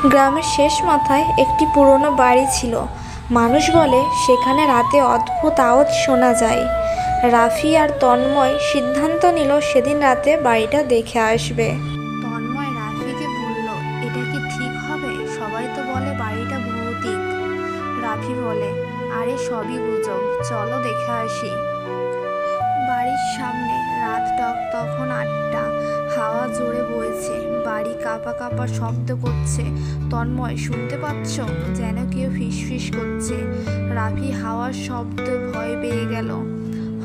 গ্রামের শেষ মাথায় একটি পুরনো বাড়ি ছিল। মানুষ বলে সেখানে রাতে অদ্ভুত আওয়াজ শোনা যায়। রাফি আর তন্ময় সিদ্ধান্ত নিল সেদিন রাতে বাড়িটা দেখে আসবে। তন্ময় রাফিকে বলল, এটা কি ঠিক হবে? সবাই তো বলে বাড়িটা ভৌতিক। রাফি বলে, আরে সবই গুজব, চলো দেখে আসি। বাড়ির সামনে রাত তখন 8টা। হাওয়া জোরে বইছে, বাড়ি কাঁপা কাঁপা শব্দ করছে। তন্ময়, শুনতে পাচ্ছ? যেন কেউ ফিসফিস করছে। রাফি হাওয়ার শব্দ ভয় পেয়ে গেল।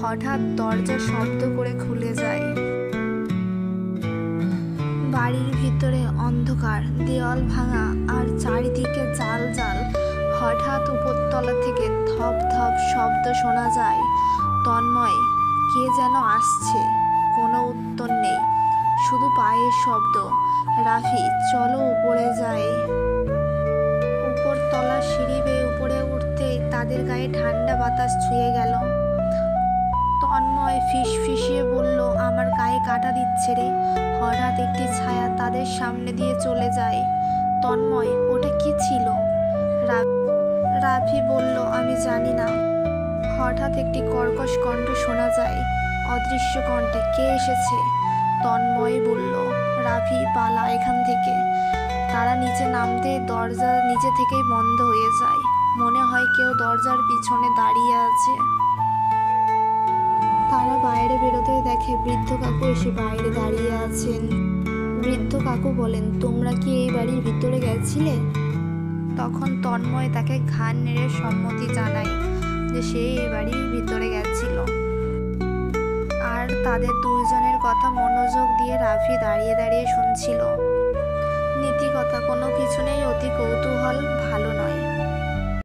হঠাৎ দরজা শব্দ করে খুলে যায়। বাড়ির ভিতরে অন্ধকার, দেওয়াল ভাঙা আর চারিদিকে জাল জাল। হঠাৎ উপরতলা থেকে ধপ ধপ শব্দ শোনা যায়। তন্ময়, কে যেন আসছে। কোনো উত্তর নেই, শুধু পায়ের শব্দ। রাফি, চলো উপরে যাই। উপরতলা সিঁড়ি বেয়ে উপরে উঠতেই তাদের গায়ে ঠান্ডা বাতাস ছুঁয়ে গেল। তন্ময় ফিসফিসিয়ে বলল, আমার গায়ে কাঁটা দিচ্ছে রে। হঠাৎ একটি ছায়া তাদের সামনে দিয়ে চলে যায়। তন্ময়, ওটা কি ছিল? রাফি বলল, আমি জানি না। হঠাৎ একটি কর্কশ কণ্ঠ শোনা যায়। অদৃশ্য কণ্ঠে, কে এসেছে? তন্ময় বলল, রাফি, পালা এখান থেকে। তারা নিচে নামতে দরজা নিজে থেকেই বন্ধ হয়ে যায়। মনে হয় কেউ দরজার পিছনে দাঁড়িয়ে আছে। তারা বাইরে বেরোতেই দেখে বৃদ্ধ কাকু এসে বাইরে দাঁড়িয়ে আছেন। বৃদ্ধ কাকু বলেন, তোমরা কি এই বাড়ির ভিতরে গেছিলে? তখন তন্ময় তাকে ঘাড় নেড়ে সম্মতি জানায় যে সে এই বাড়ির ভিতরে গেছিল। আর তাদের দুইজনের কথা মনোযোগ দিয়ে রাফি দাঁড়িয়ে দাঁড়িয়ে শুনছিল।